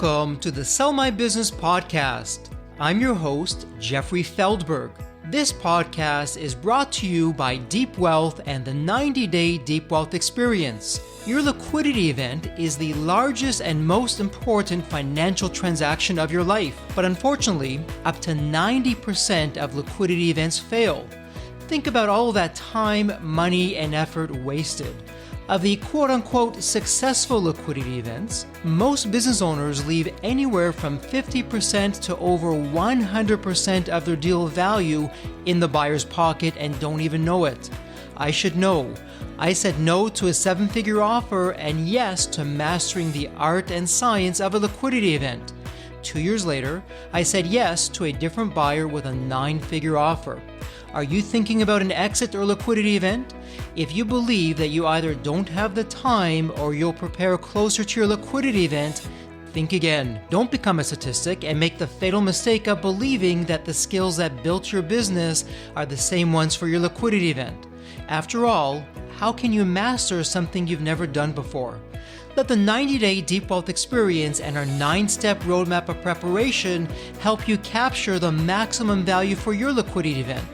Welcome to the Sell My Business podcast. I'm your host, Jeffrey Feldberg. This podcast is brought to you by Deep Wealth and the 90-Day Deep Wealth Experience. Your liquidity event is the largest and most important financial transaction of your life, but unfortunately, up to 90% of liquidity events fail. Think about all that time, money, and effort wasted. Of the quote-unquote successful liquidity events, most business owners leave anywhere from 50% to over 100% of their deal value in the buyer's pocket and don't even know it. I should know. I said no to a 7-figure offer and yes to mastering the art and science of a liquidity event. 2 years later, I said yes to a different buyer with a 9-figure offer. Are you thinking about an exit or liquidity event? If you believe that you either don't have the time or you'll prepare closer to your liquidity event, think again. Don't become a statistic and make the fatal mistake of believing that the skills that built your business are the same ones for your liquidity event. After all, how can you master something you've never done before? Let the 90-Day Deep Wealth Experience and our 9-step roadmap of preparation help you capture the maximum value for your liquidity event.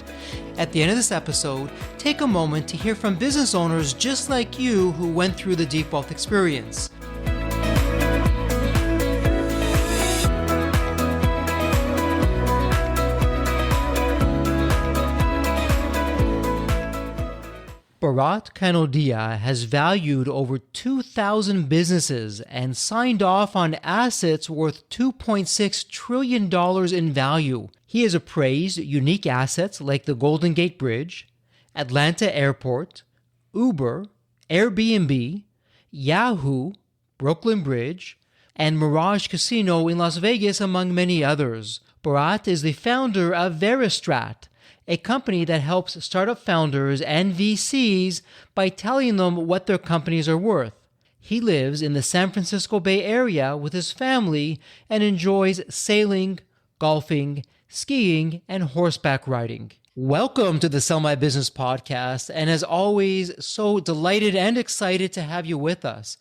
At the end of this episode, take a moment to hear from business owners just like you who went through the Deep Wealth Experience. Bharat Kanodia has valued over 2,000 businesses and signed off on assets worth $2.6 trillion in value. He has appraised unique assets like the Golden Gate Bridge, Atlanta Airport, Uber, Airbnb, Yahoo, Brooklyn Bridge, and Mirage Casino in Las Vegas, among many others. Bharat is the founder of Veristrat, a company that helps startup founders and VCs by telling them what their companies are worth. He lives in the San Francisco Bay Area with his family and enjoys sailing, golfing, skiing, and horseback riding. Welcome to the Sell My Business podcast, and as always, so delighted and excited to have you with us.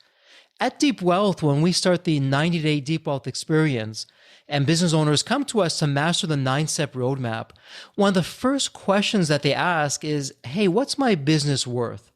At Deep Wealth, when we start the 90-Day Deep Wealth Experience, and business owners come to us to master the 9-step roadmap, one of the first questions that they ask is, hey, what's my business worth?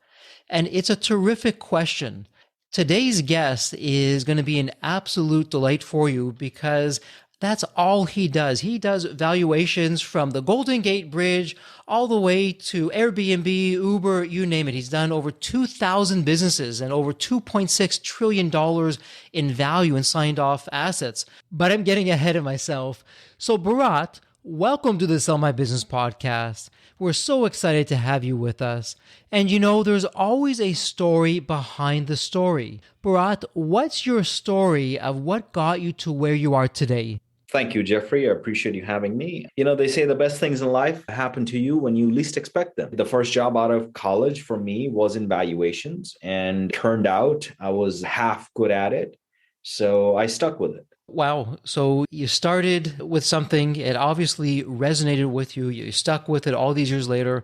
And it's a terrific question. Today's guest is going to be an absolute delight for you because that's all he does. He does valuations from the Golden Gate Bridge all the way to Airbnb, Uber, you name it. He's done over 2,000 businesses and over $2.6 trillion in value and signed off assets. But I'm getting ahead of myself. So Bharat, welcome to the Sell My Business podcast. We're so excited to have you with us. And you know, there's always a story behind the story. Bharat, what's your story of what got you to where you are today? Thank you, Jeffrey. I appreciate you having me. You know, they say the best things in life happen to you when you least expect them. The first job out of college for me was in valuations, and turned out I was half good at it. So I stuck with it. Wow. So you started with something, it obviously resonated with you. You stuck with it all these years later.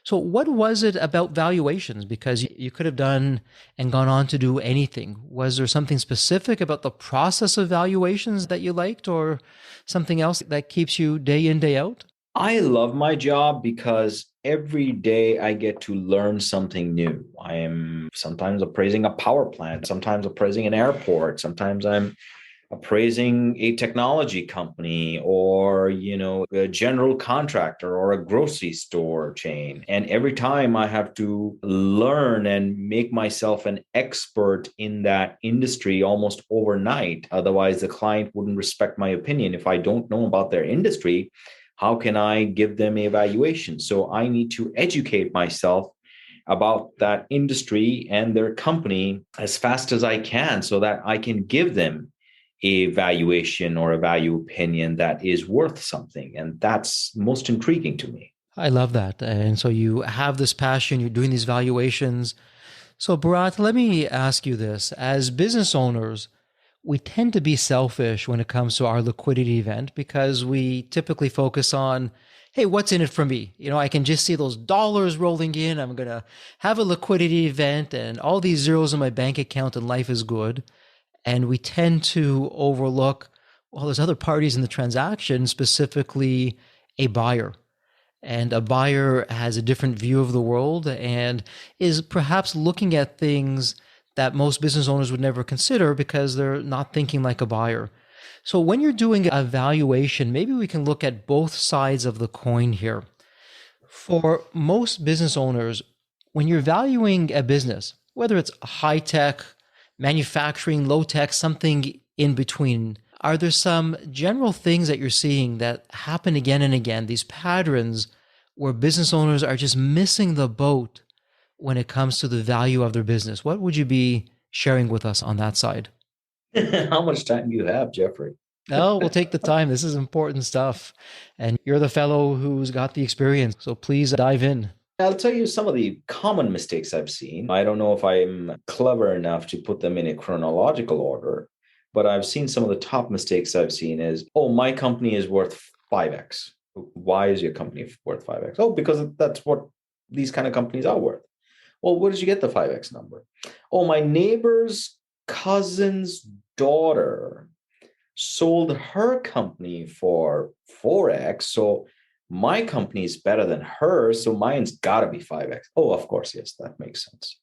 So what was it about valuations? Because you could have done and gone on to do anything. Was there something specific about the process of valuations that you liked, or something else that keeps you day in, day out? I love my job because every day I get to learn something new. I am sometimes appraising a power plant, sometimes appraising an airport, sometimes I'm appraising a technology company or, a general contractor or a grocery store chain. And every time I have to learn and make myself an expert in that industry almost overnight. Otherwise, the client wouldn't respect my opinion. If I don't know about their industry, how can I give them a valuation? So I need to educate myself about that industry and their company as fast as I can so that I can give them a valuation or a value opinion that is worth something. And that's most intriguing to me. I love that. And so you have this passion, you're doing these valuations. So Bharat, let me ask you this. As business owners, we tend to be selfish when it comes to our liquidity event because we typically focus on, hey, what's in it for me? I can just see those dollars rolling in. I'm going to have a liquidity event and all these zeros in my bank account and life is good. And we tend to overlook, well, there's other parties in the transaction, specifically a buyer. And a buyer has a different view of the world and is perhaps looking at things that most business owners would never consider because they're not thinking like a buyer. So when you're doing a valuation, maybe we can look at both sides of the coin here. For most business owners, when you're valuing a business, whether it's high tech, manufacturing, low tech, something in between, are there some general things that you're seeing that happen again and again, these patterns where business owners are just missing the boat when it comes to the value of their business? What would you be sharing with us on that side? How much time do you have, Jeffrey? Oh, we'll take the time. This is important stuff. And you're the fellow who's got the experience. So please dive in. I'll tell you some of the common mistakes I've seen. I don't know if I'm clever enough to put them in a chronological order, but I've seen some of the top mistakes I've seen is, oh, my company is worth 5x. Why is your company worth 5x? Oh, because that's what these kind of companies are worth. Well, where did you get the 5x number? Oh, my neighbor's cousin's daughter sold her company for 4x. So my company is better than hers. So mine's got to be 5x. Oh, of course. Yes, that makes sense.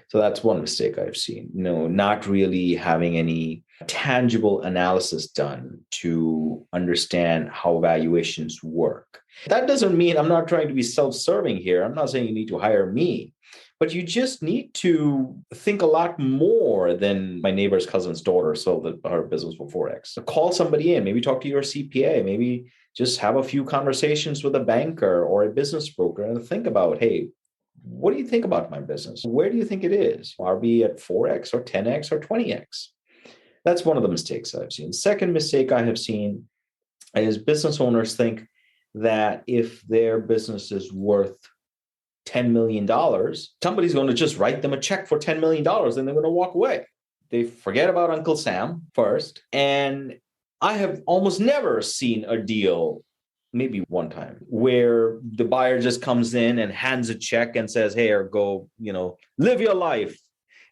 So that's one mistake I've seen. Not really having any tangible analysis done to understand how valuations work. That doesn't mean I'm not trying to be self-serving here. I'm not saying you need to hire me, but you just need to think a lot more than my neighbor's cousin's daughter sold her business for 4x. So call somebody in, maybe talk to your CPA, maybe just have a few conversations with a banker or a business broker and think about, hey, what do you think about my business? Where do you think it is? Are we at 4x or 10x or 20x? That's one of the mistakes I've seen. Second mistake I have seen is business owners think that if their business is worth $10 million, somebody's going to just write them a check for $10 million and they're going to walk away. They forget about Uncle Sam first. And I have almost never seen a deal, maybe one time, where the buyer just comes in and hands a check and says, hey, or go, live your life.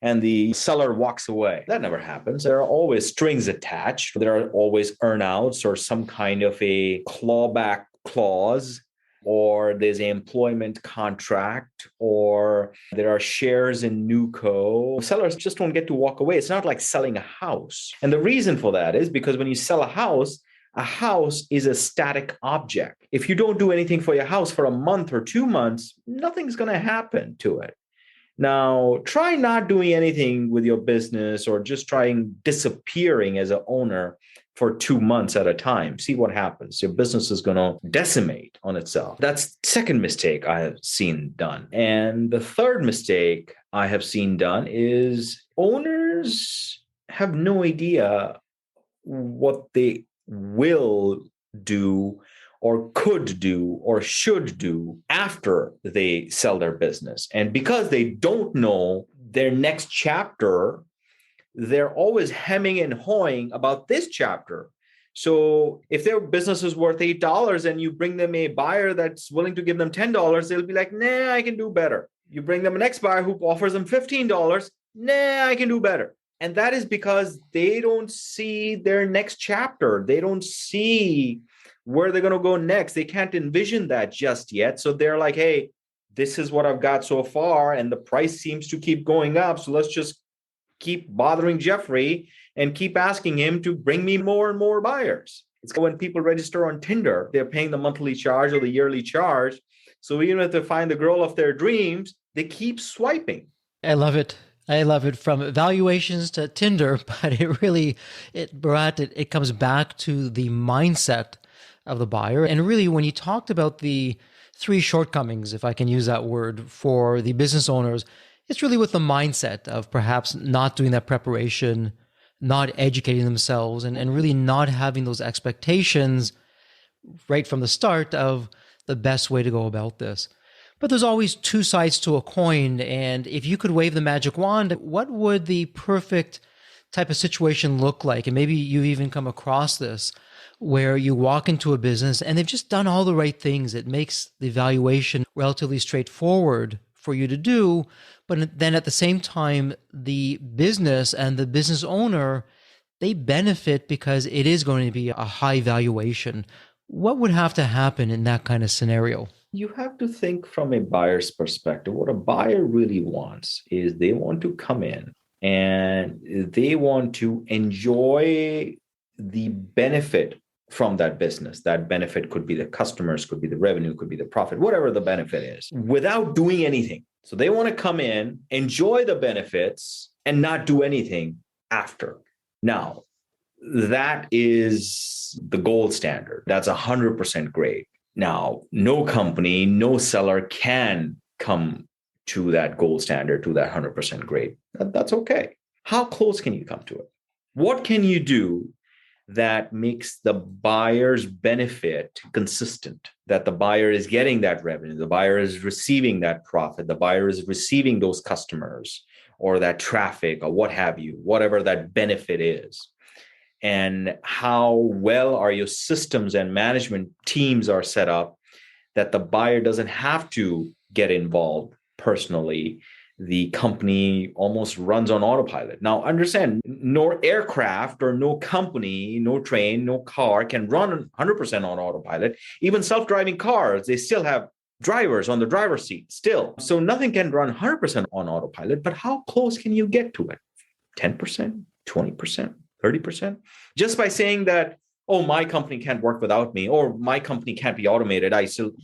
And the seller walks away. That never happens. There are always strings attached. There are always earnouts or some kind of a clawback clause, or there's an employment contract, or there are shares in Newco. Sellers just don't get to walk away. It's not like selling a house. And the reason for that is because when you sell a house is a static object. If you don't do anything for your house for a month or 2 months, nothing's going to happen to it. Now, try not doing anything with your business or just trying disappearing as an owner for 2 months at a time. See what happens. Your business is going to decimate on itself. That's the second mistake I have seen done. And the third mistake I have seen done is owners have no idea what they will do or could do or should do after they sell their business. And because they don't know their next chapter, they're always hemming and hawing about this chapter. So if their business is worth $8 and you bring them a buyer that's willing to give them $10, they'll be like, nah, I can do better. You bring them a next buyer who offers them $15, nah, I can do better. And that is because they don't see their next chapter. They don't see where they're going to go next. They can't envision that just yet. So they're like, hey, this is what I've got so far, and the price seems to keep going up. So let's just keep bothering Jeffrey and keep asking him to bring me more and more buyers. It's when people register on Tinder, they're paying the monthly charge or the yearly charge. So even if they find the girl of their dreams, they keep swiping. I love it. I love it, from valuations to Tinder, but Bharat, it comes back to the mindset of the buyer. And really, when you talked about the three shortcomings, if I can use that word, for the business owners, it's really with the mindset of perhaps not doing that preparation, not educating themselves, and really not having those expectations right from the start of the best way to go about this. But there's always two sides to a coin. And if you could wave the magic wand, what would the perfect type of situation look like? And maybe you've even come across this, where you walk into a business and they've just done all the right things. It makes the valuation relatively straightforward for you to do. But then at the same time, the business and the business owner, they benefit because it is going to be a high valuation. What would have to happen in that kind of scenario? You have to think from a buyer's perspective. What a buyer really wants is they want to come in and they want to enjoy the benefit from that business. That benefit could be the customers, could be the revenue, could be the profit, whatever the benefit is, without doing anything. So they want to come in, enjoy the benefits, and not do anything after. Now, that is the gold standard. That's 100% great. Now, no company, no seller can come to that gold standard, to that 100% grade. That's okay. How close can you come to it? What can you do that makes the buyer's benefit consistent? That the buyer is getting that revenue, the buyer is receiving that profit, the buyer is receiving those customers or that traffic or what have you, whatever that benefit is. And how well are your systems and management teams are set up that the buyer doesn't have to get involved personally. The company almost runs on autopilot. Now, understand, no aircraft or no company, no train, no car can run 100% on autopilot. Even self-driving cars, they still have drivers on the driver's seat still. So nothing can run 100% on autopilot, but how close can you get to it? 10%, 20%? 30%? Just by saying that, oh, my company can't work without me, or my company can't be automated.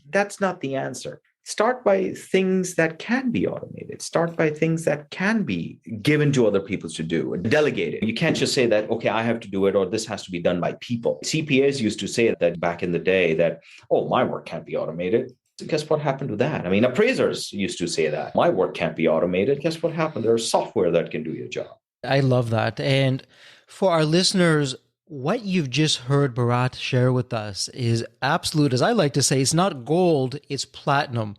That's not the answer. Start by things that can be automated. Start by things that can be given to other people to do and delegate it. You can't just say that, okay, I have to do it, or this has to be done by people. CPAs used to say that back in the day that, oh, my work can't be automated. Guess what happened to that? I mean, appraisers used to say that my work can't be automated. Guess what happened? There's software that can do your job. I love that. And for our listeners, what you've just heard Bharat share with us is absolute, as I like to say, it's not gold, it's platinum.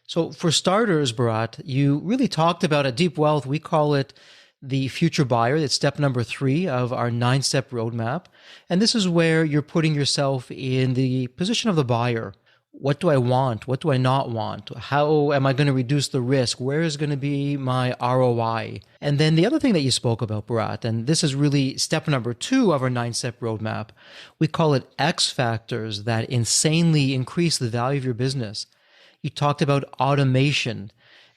So for starters, Bharat, you really talked about at Deep Wealth, we call it the future buyer. It's step number 3 of our 9-step roadmap. And this is where you're putting yourself in the position of the buyer. What do I want? What do I not want? How am I going to reduce the risk? Where is going to be my ROI? And then the other thing that you spoke about, Bharat, and this is really step number 2 of our 9-step roadmap. We call it X factors that insanely increase the value of your business. You talked about automation.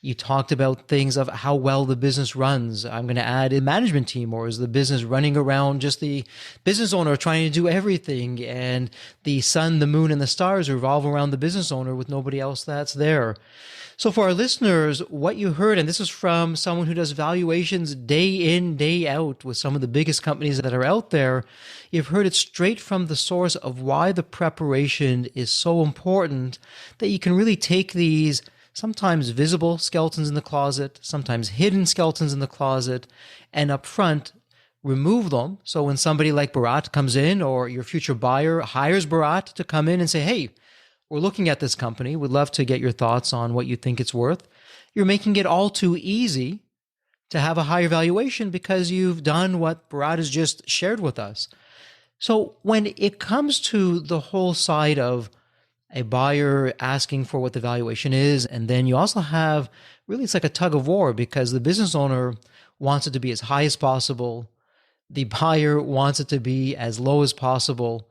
You talked about things of how well the business runs. I'm going to add a management team, or is the business running around just the business owner trying to do everything, and the sun, the moon, and the stars revolve around the business owner with nobody else that's there. So for our listeners, what you heard, and this is from someone who does valuations day in, day out with some of the biggest companies that are out there, you've heard it straight from the source of why the preparation is so important, that you can really take these sometimes visible skeletons in the closet, sometimes hidden skeletons in the closet, and up front, remove them. So when somebody like Bharat comes in, or your future buyer hires Bharat to come in and say, hey, we're looking at this company, we'd love to get your thoughts on what you think it's worth, you're making it all too easy to have a higher valuation because you've done what Bharat has just shared with us. So when it comes to the whole side of a buyer asking for what the valuation is, and then you also have, really it's like a tug of war, because the business owner wants it to be as high as possible. The buyer wants it to be as low as possible.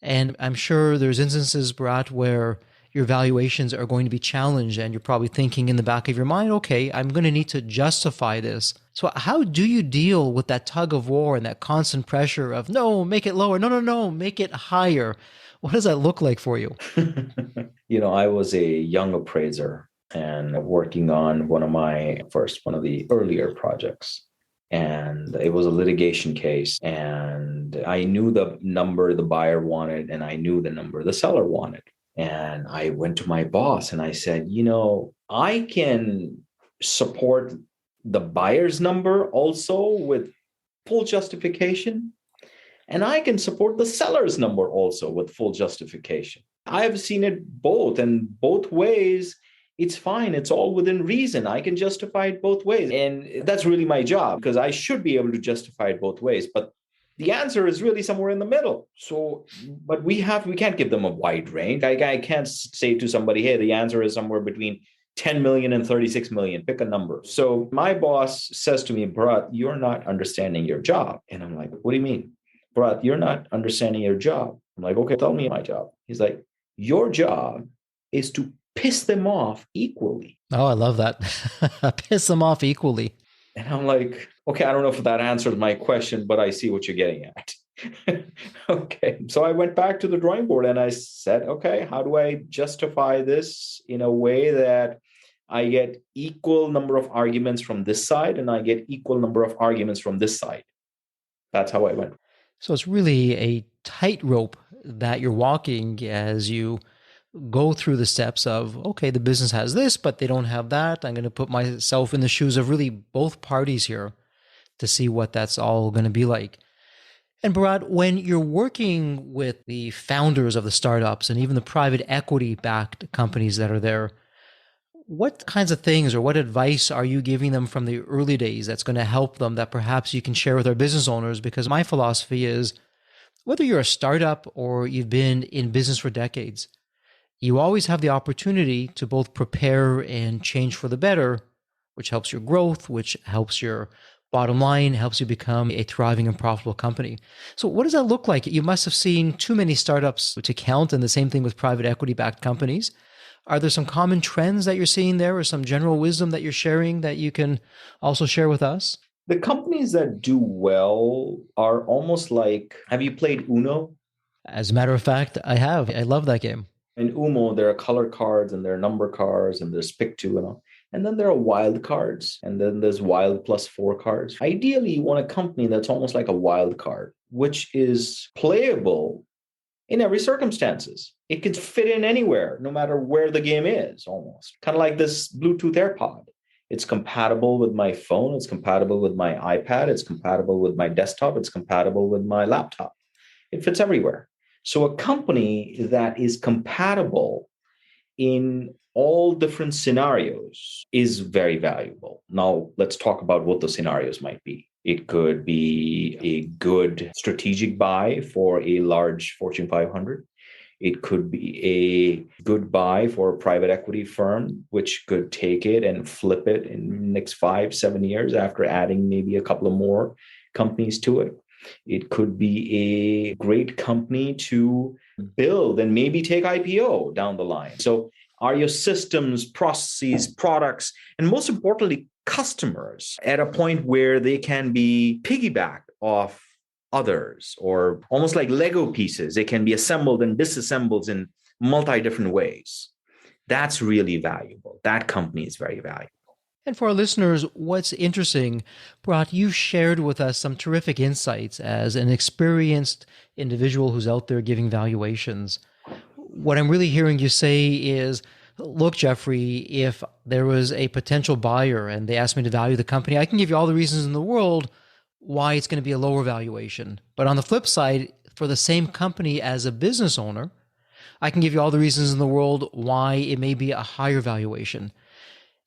And I'm sure there's instances, Bharat, where your valuations are going to be challenged, and you're probably thinking in the back of your mind, okay, I'm going to need to justify this. So how do you deal with that tug of war and that constant pressure of, no, make it lower, no, make it higher? What does that look like for you? I was a young appraiser and working on one of the earlier projects. And it was a litigation case. And I knew the number the buyer wanted, and I knew the number the seller wanted. And I went to my boss and I said, I can support the buyer's number also with full justification. And I can support the seller's number also with full justification. I've seen it both, and both ways, it's fine. It's all within reason. I can justify it both ways. And that's really my job, because I should be able to justify it both ways. But the answer is really somewhere in the middle. So, but we can't give them a wide range. I can't say to somebody, hey, the answer is somewhere between 10 million and 36 million, pick a number. So my boss says to me, Bharat, you're not understanding your job. And I'm like, what do you mean? Bharat, you're not understanding your job. I'm like, okay, tell me my job. He's like, your job is to piss them off equally. Oh, I love that. Piss them off equally. And I'm like, okay, I don't know if that answers my question, but I see what you're getting at. Okay. So I went back to the drawing board and I said, okay, how do I justify this in a way that I get equal number of arguments from this side and I get equal number of arguments from this side? That's how I went. So it's really a tightrope that you're walking as you go through the steps of, okay, the business has this, but they don't have that. I'm going to put myself in the shoes of really both parties here to see what that's all going to be like. And Bharat, when you're working with the founders of the startups and even the private equity backed companies that are there, what kinds of things or what advice are you giving them from the early days that's going to help them that perhaps you can share with our business owners? Because my philosophy is whether you're a startup or you've been in business for decades, you always have the opportunity to both prepare and change for the better, which helps your growth, which helps your bottom line, helps you become a thriving and profitable company. So what does that look like? You must have seen too many startups to count, and the same thing with private equity-backed companies. Are there some common trends that you're seeing there or some general wisdom that you're sharing that you can also share with us? The companies that do well are almost like, have you played Uno? As a matter of fact, I have. I love that game. In Uno, there are color cards and there are number cards and there's pick two and all. And then there are wild cards and then there's wild +4 cards. Ideally, you want a company that's almost like a wild card, which is playable in every circumstances. It can fit in anywhere, no matter where the game is, almost. Kind of like this Bluetooth AirPod. It's compatible with my phone. It's compatible with my iPad. It's compatible with my desktop. It's compatible with my laptop. It fits everywhere. So a company that is compatible in all different scenarios is very valuable. Now, let's talk about what the scenarios might be. It could be a good strategic buy for a large Fortune 500. It could be a good buy for a private equity firm, which could take it and flip it in the next 5-7 years after adding maybe a couple of more companies to it. It could be a great company to build and maybe take IPO down the line. So are your systems, processes, products, and most importantly, customers at a point where they can be piggybacked off others, or almost like Lego pieces? They can be assembled and disassembled in multi-different ways. That's really valuable. That company is very valuable. And for our listeners, what's interesting, Bharat, you shared with us some terrific insights as an experienced individual who's out there giving valuations. What I'm really hearing you say is, look, Jeffrey, if there was a potential buyer and they asked me to value the company, I can give you all the reasons in the world why it's going to be a lower valuation. But on the flip side, for the same company as a business owner, I can give you all the reasons in the world why it may be a higher valuation.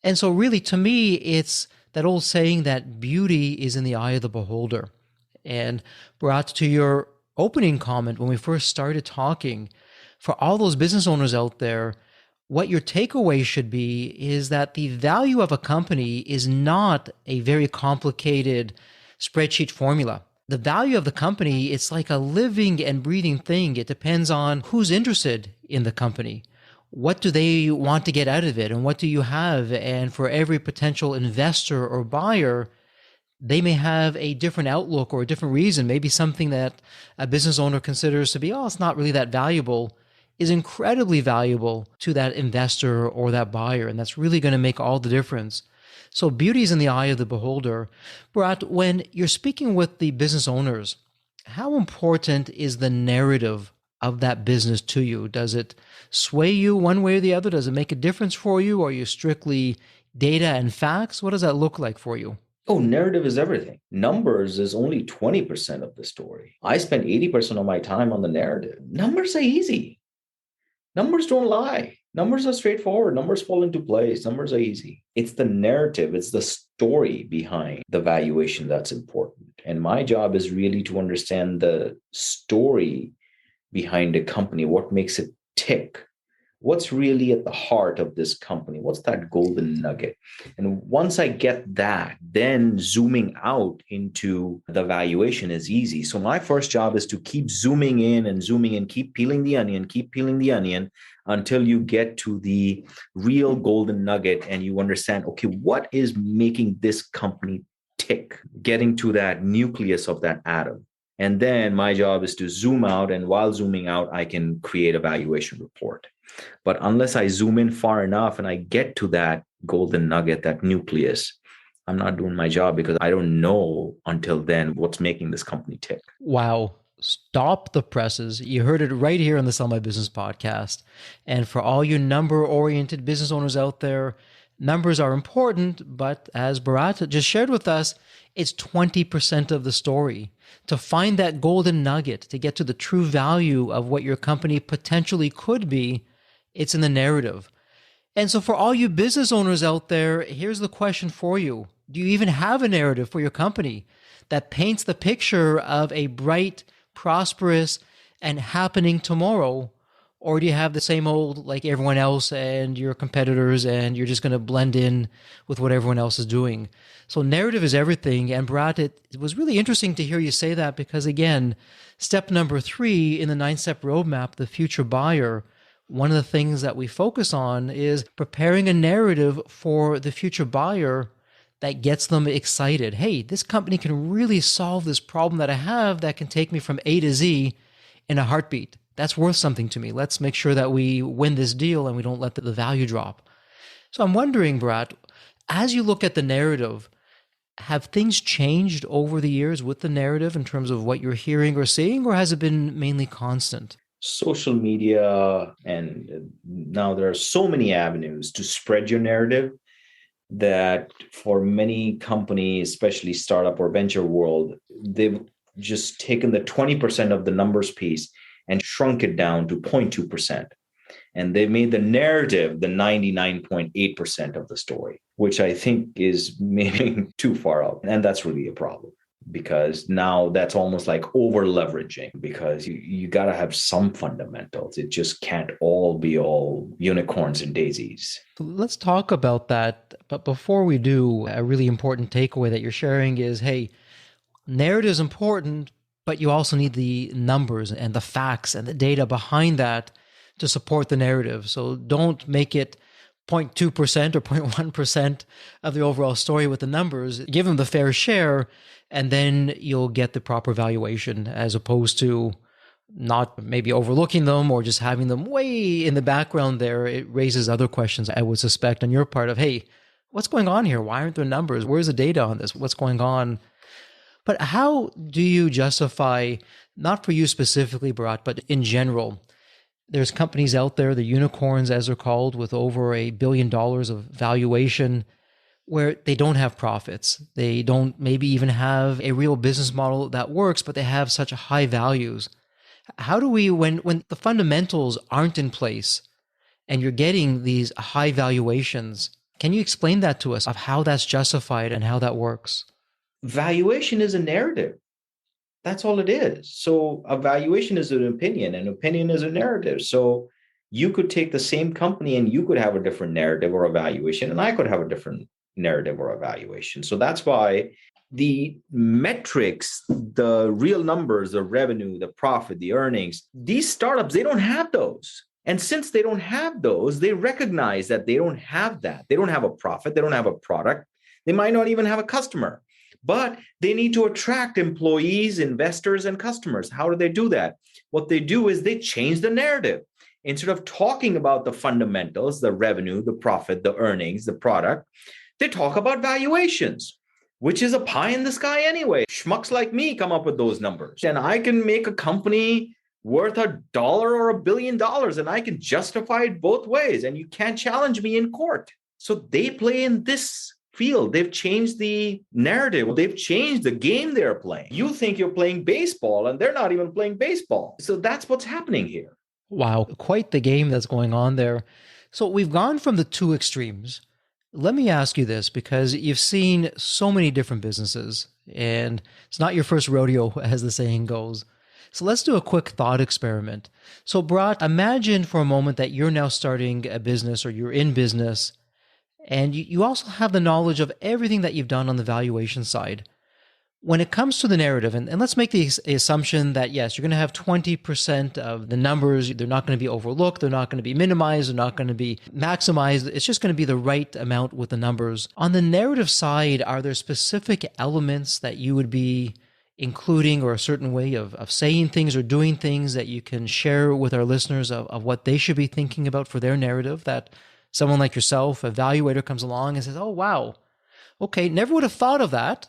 And so really, to me, it's that old saying that beauty is in the eye of the beholder. And Bharat, to your opening comment when we first started talking, for all those business owners out there, what your takeaway should be is that the value of a company is not a very complicated spreadsheet formula. The value of the company, it's like a living and breathing thing. It depends on who's interested in the company. What do they want to get out of it? And what do you have? And for every potential investor or buyer, they may have a different outlook or a different reason. Maybe something that a business owner considers to be, oh, it's not really that valuable, is incredibly valuable to that investor or that buyer. And that's really going to make all the difference. So beauty is in the eye of the beholder. Bharat, when you're speaking with the business owners, how important is the narrative of that business to you? Does it sway you one way or the other? Does it make a difference for you? Are you strictly data and facts? What does that look like for you? Oh, narrative is everything. Numbers is only 20% of the story. I spend 80% of my time on the narrative. Numbers are easy. Numbers don't lie. Numbers are straightforward. Numbers fall into place. Numbers are easy. It's the narrative. It's the story behind the valuation that's important. And my job is really to understand the story behind a company, what makes it tick, What's really at the heart of this company? What's that golden nugget? And once I get that, then zooming out into the valuation is easy. So my first job is to keep zooming in, keep peeling the onion until you get to the real golden nugget and you understand, okay, what is making this company tick? Getting to that nucleus of that atom. And then my job is to zoom out. And while zooming out, I can create a valuation report. But unless I zoom in far enough and I get to that golden nugget, that nucleus, I'm not doing my job because I don't know until then what's making this company tick. Wow. Stop the presses. You heard it right here on the Sell My Business podcast. And for all you number-oriented business owners out there, numbers are important, but as Bharat just shared with us, it's 20% of the story. To find that golden nugget, to get to the true value of what your company potentially could be, it's in the narrative. And so for all you business owners out there, here's the question for you. Do you even have a narrative for your company that paints the picture of a bright, prosperous, and happening tomorrow? Or do you have the same old like everyone else and your competitors and you're just going to blend in with what everyone else is doing? So narrative is everything. And Bharat, it was really interesting to hear you say that because again, step number 3 in the 9-step roadmap, the future buyer, one of the things that we focus on is preparing a narrative for the future buyer that gets them excited. Hey, this company can really solve this problem that I have that can take me from A to Z in a heartbeat. That's worth something to me. Let's make sure that we win this deal and we don't let the value drop. So I'm wondering, Bharat, as you look at the narrative, have things changed over the years with the narrative in terms of what you're hearing or seeing, or has it been mainly constant? Social media, and now there are so many avenues to spread your narrative that for many companies, especially startup or venture world, they've just taken the 20% of the numbers piece and shrunk it down to 0.2%. And they made the narrative the 99.8% of the story, which I think is maybe too far out. And that's really a problem because now that's almost like over leveraging because you got to have some fundamentals. It just can't all be all unicorns and daisies. Let's talk about that. But before we do, a really important takeaway that you're sharing is, hey, narrative is important, but you also need the numbers and the facts and the data behind that to support the narrative. So don't make it 0.2% or 0.1% of the overall story with the numbers. Give them the fair share, and then you'll get the proper valuation as opposed to not maybe overlooking them or just having them way in the background there. It raises other questions, I would suspect, on your part of, hey, what's going on here? Why aren't there numbers? Where's the data on this? What's going on? But how do you justify, not for you specifically, Bharat, but in general, there's companies out there, the unicorns as they're called, with over $1 billion of valuation, where they don't have profits. They don't maybe even have a real business model that works, but they have such high values. How do we, when the fundamentals aren't in place and you're getting these high valuations, can you explain that to us of how that's justified and how that works? Valuation is a narrative. That's all it is. So a valuation is an opinion, and opinion is a narrative. So you could take the same company and you could have a different narrative or evaluation, and I could have a different narrative or evaluation. So that's why the metrics, the real numbers, the revenue, the profit, the earnings, these startups, they don't have those. And since they don't have those, they recognize that they don't have that. They don't have a profit. They don't have a product. They might not even have a customer. But they need to attract employees, investors, and customers. How do they do that? What they do is they change the narrative. Instead of talking about the fundamentals, the revenue, the profit, the earnings, the product, they talk about valuations, which is a pie in the sky anyway. Schmucks like me come up with those numbers. And I can make a company worth $1 or $1 billion, and I can justify it both ways. And you can't challenge me in court. So they play in this field. They've changed the narrative. They've changed the game they're playing. You think you're playing baseball and they're not even playing baseball. So that's what's happening here. Wow, quite the game that's going on there. So we've gone from the two extremes. Let me ask you this, because you've seen so many different businesses and it's not your first rodeo, as the saying goes. So let's do a quick thought experiment. So Bharat, imagine for a moment that you're now starting a business or you're in business, and you also have the knowledge of everything that you've done on the valuation side. When it comes to the narrative, and let's make the assumption that yes, you're going to have 20% of the numbers, they're not going to be overlooked, they're not going to be minimized, they're not going to be maximized. It's just going to be the right amount with the numbers. On the narrative side, are there specific elements that you would be including, or a certain way of saying things or doing things that you can share with our listeners of what they should be thinking about for their narrative, that someone like yourself, a evaluator, comes along and says, oh, wow, okay, never would have thought of that.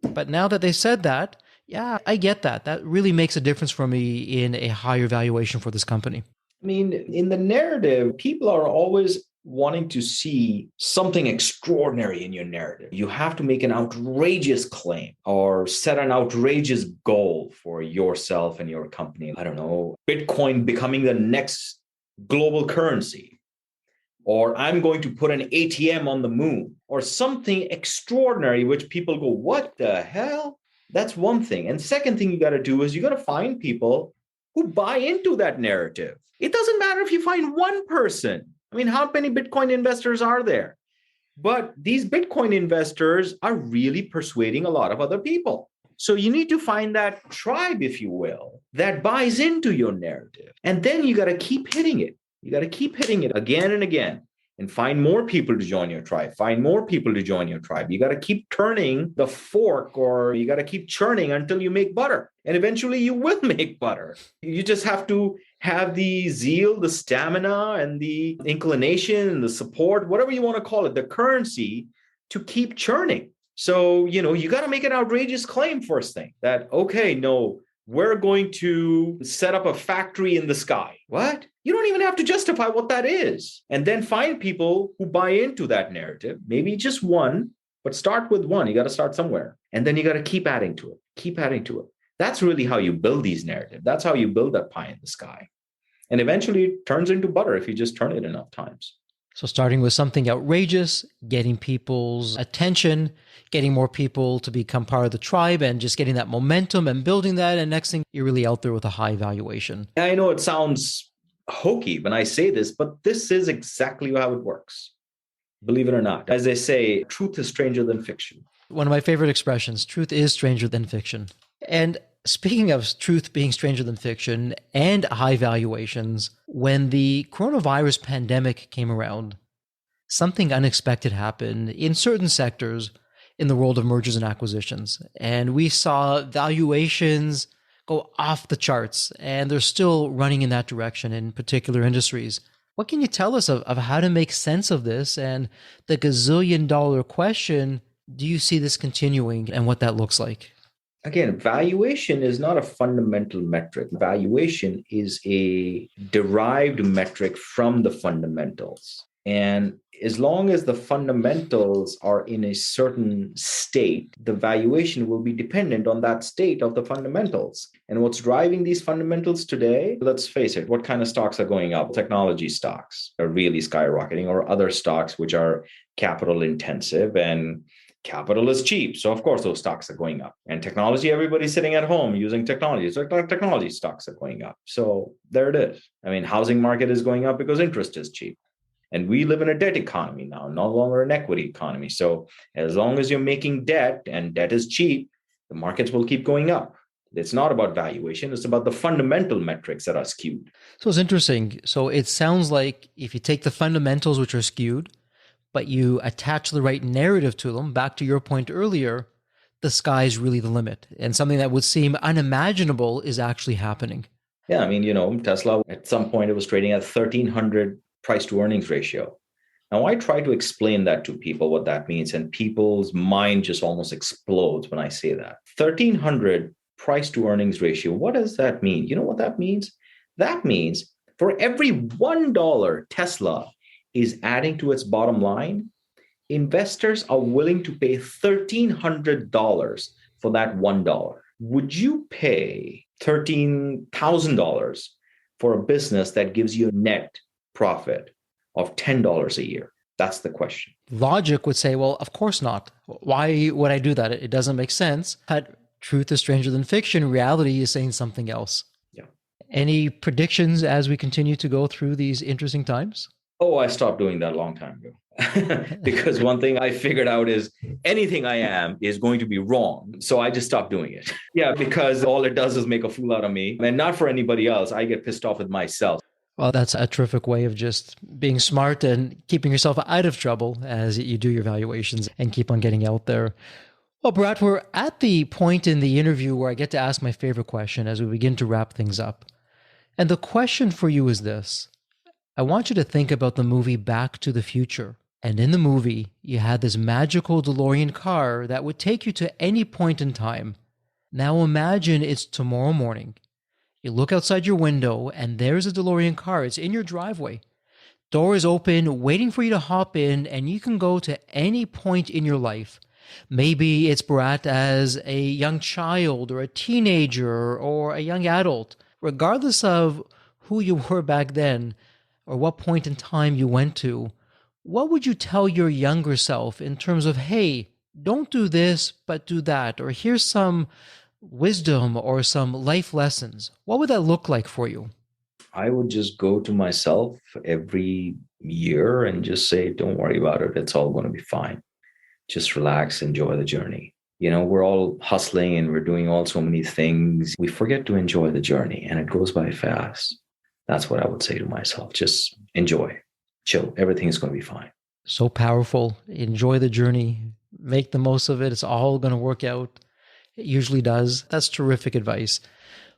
But now that they said that, yeah, I get that. That really makes a difference for me in a higher valuation for this company. I mean, in the narrative, people are always wanting to see something extraordinary in your narrative. You have to make an outrageous claim or set an outrageous goal for yourself and your company. I don't know, Bitcoin becoming the next global currency, or I'm going to put an ATM on the moon, or something extraordinary, which people go, what the hell? That's one thing. And second thing you got to do is you got to find people who buy into that narrative. It doesn't matter if you find one person. I mean, how many Bitcoin investors are there? But these Bitcoin investors are really persuading a lot of other people. So you need to find that tribe, if you will, that buys into your narrative. And then you got to keep hitting it. You got to keep hitting it again and again and find more people to join your tribe. Find more people to join your tribe. You got to keep turning the fork, or you got to keep churning until you make butter. And eventually you will make butter. You just have to have the zeal, the stamina, and the inclination and the support, whatever you want to call it, the currency to keep churning. So, you got to make an outrageous claim first thing that, okay, no, we're going to set up a factory in the sky. What? You don't even have to justify what that is. And then find people who buy into that narrative, maybe just one, but start with one. You got to start somewhere. And then you got to keep adding to it, keep adding to it. That's really how you build these narratives. That's how you build that pie in the sky. And eventually it turns into butter if you just turn it enough times. So starting with something outrageous, getting people's attention, getting more people to become part of the tribe, and just getting that momentum and building that. And next thing, you're really out there with a high valuation. I know it sounds hokey when I say this, but this is exactly how it works. Believe it or not. As they say, truth is stranger than fiction. One of my favorite expressions, truth is stranger than fiction. And speaking of truth being stranger than fiction and high valuations, when the coronavirus pandemic came around, something unexpected happened in certain sectors in the world of mergers and acquisitions. And we saw valuations go off the charts, and they're still running in that direction in particular industries. What can you tell us of how to make sense of this? And the gazillion-dollar question, do you see this continuing and what that looks like? Again, valuation is not a fundamental metric. Valuation is a derived metric from the fundamentals. And as long as the fundamentals are in a certain state, the valuation will be dependent on that state of the fundamentals. And what's driving these fundamentals today, let's face it, what kind of stocks are going up? Technology stocks are really skyrocketing, or other stocks which are capital intensive, and capital is cheap. So of course, those stocks are going up. And technology, everybody's sitting at home using technology. So technology stocks are going up. So there it is. I mean, housing market is going up because interest is cheap. And we live in a debt economy now, no longer an equity economy. So as long as you're making debt and debt is cheap, the markets will keep going up. It's not about valuation. It's about the fundamental metrics that are skewed. So it's interesting. So it sounds like if you take the fundamentals, which are skewed, but you attach the right narrative to them, back to your point earlier, the sky's really the limit. And something that would seem unimaginable is actually happening. Yeah, I mean, Tesla, at some point, it was trading at 1,300 price to earnings ratio. Now, I try to explain that to people, what that means, and people's mind just almost explodes when I say that. 1,300 price to earnings ratio, what does that mean? You know what that means? That means for every $1 Tesla is adding to its bottom line, investors are willing to pay $1,300 for that $1. Would you pay $13,000 for a business that gives you a net profit of $10 a year? That's the question. Logic would say, well, of course not. Why would I do that? It doesn't make sense. But truth is stranger than fiction. Reality is saying something else. Yeah. Any predictions as we continue to go through these interesting times? Oh, I stopped doing that a long time ago. Because one thing I figured out is anything I am is going to be wrong. So I just stopped doing it. Yeah, because all it does is make a fool out of me, and not for anybody else. I get pissed off with myself. Well, that's a terrific way of just being smart and keeping yourself out of trouble as you do your valuations and keep on getting out there. Well, Bharat, we're at the point in the interview where I get to ask my favorite question as we begin to wrap things up. And the question for you is this. I want you to think about the movie Back to the Future. And in the movie, you had this magical DeLorean car that would take you to any point in time. Now imagine it's tomorrow morning. You look outside your window and there's a DeLorean car. It's in your driveway. Door is open, waiting for you to hop in, and you can go to any point in your life. Maybe it's Bharat as a young child or a teenager or a young adult. Regardless of who you were back then or what point in time you went to, what would you tell your younger self in terms of, hey, don't do this, but do that, or here's some wisdom or some life lessons? What would that look like for you? I would just go to myself every year and just say, don't worry about it. It's all going to be fine. Just relax, enjoy the journey. You know, we're all hustling and we're doing all so many things. We forget to enjoy the journey and it goes by fast. That's what I would say to myself. Just enjoy, chill. Everything is going to be fine. So powerful. Enjoy the journey. Make the most of it. It's all going to work out. It usually does. That's terrific advice.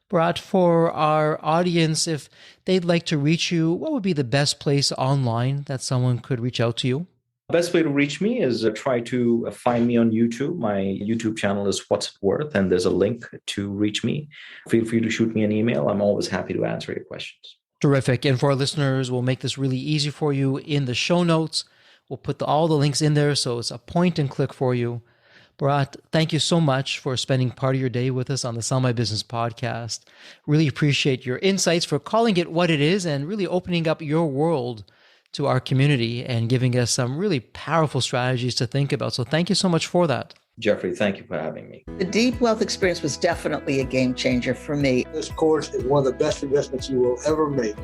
Bharat, for our audience, if they'd like to reach you, what would be the best place online that someone could reach out to you? Best way to reach me is try to find me on YouTube. My YouTube channel is What's It Worth, and there's a link to reach me. Feel free to shoot me an email. I'm always happy to answer your questions. Terrific. And for our listeners, we'll make this really easy for you in the show notes. We'll put all the links in there, so it's a point and click for you. Bharat, thank you so much for spending part of your day with us on the Sell My Business podcast. Really appreciate your insights, for calling it what it is and really opening up your world to our community and giving us some really powerful strategies to think about. So thank you so much for that. Jeffrey, thank you for having me. The Deep Wealth experience was definitely a game changer for me. This course is one of the best investments you will ever make,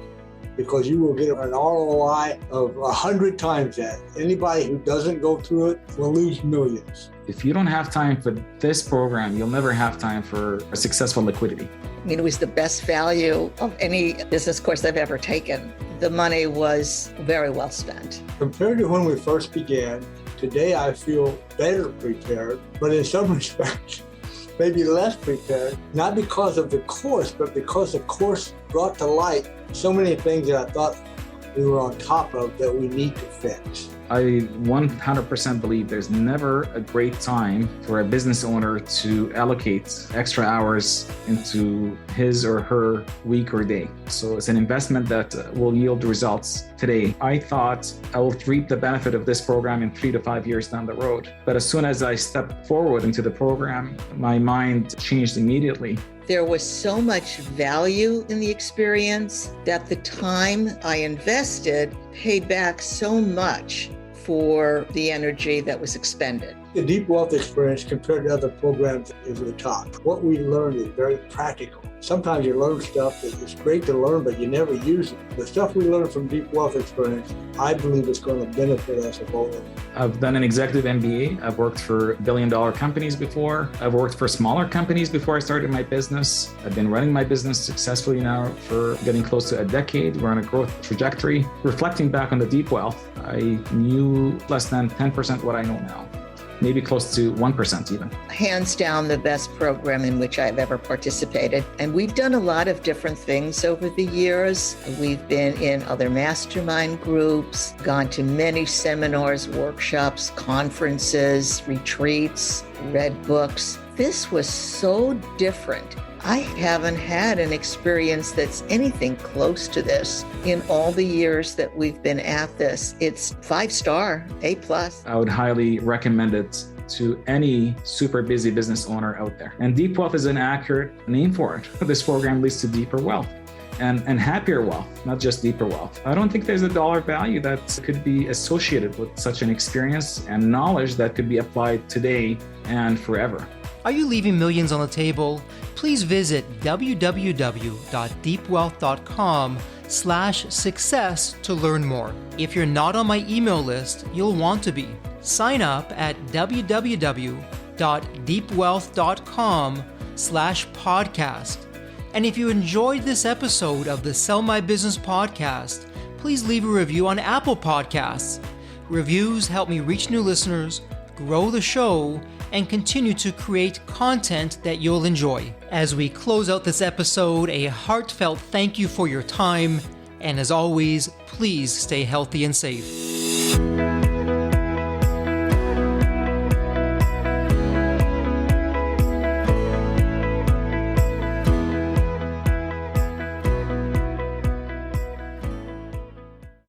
because you will get an ROI of 100 times that. Anybody who doesn't go through it will lose millions. If you don't have time for this program, you'll never have time for a successful liquidity. I mean, it was the best value of any business course I've ever taken. The money was very well spent. Compared to when we first began, today I feel better prepared, but in some respects, maybe less prepared, not because of the course, but because the course brought to light so many things that I thought we were on top of that we need to fix. I 100% believe there's never a great time for a business owner to allocate extra hours into his or her week or day. So it's an investment that will yield results today. I thought I will reap the benefit of this program in 3 to 5 years down the road. But as soon as I stepped forward into the program, my mind changed immediately. There was so much value in the experience that the time I invested paid back so much for the energy that was expended. The Deep Wealth experience compared to other programs is the top. What we learned is very practical. Sometimes you learn stuff that is great to learn, but you never use it. The stuff we learned from Deep Wealth experience, I believe is going to benefit us both. I've done an executive MBA. I've worked for billion-dollar companies before. I've worked for smaller companies before I started my business. I've been running my business successfully now for getting close to a decade. We're on a growth trajectory. Reflecting back on the Deep Wealth, I knew less than 10% what I know now. Maybe close to 1% even. Hands down the best program in which I've ever participated. And we've done a lot of different things over the years. We've been in other mastermind groups, gone to many seminars, workshops, conferences, retreats, read books. This was so different. I haven't had an experience that's anything close to this in all the years that we've been at this. It's 5-star, A+. I would highly recommend it to any super busy business owner out there. And Deep Wealth is an accurate name for it. This program leads to deeper wealth and happier wealth, not just deeper wealth. I don't think there's a dollar value that could be associated with such an experience and knowledge that could be applied today and forever. Are you leaving millions on the table? Please visit www.deepwealth.com/success to learn more. If you're not on my email list, you'll want to be. Sign up at www.deepwealth.com/podcast. And if you enjoyed this episode of the Sell My Business podcast, please leave a review on Apple Podcasts. Reviews help me reach new listeners, grow the show, and continue to create content that you'll enjoy. As we close out this episode, a heartfelt thank you for your time, and as always, please stay healthy and safe.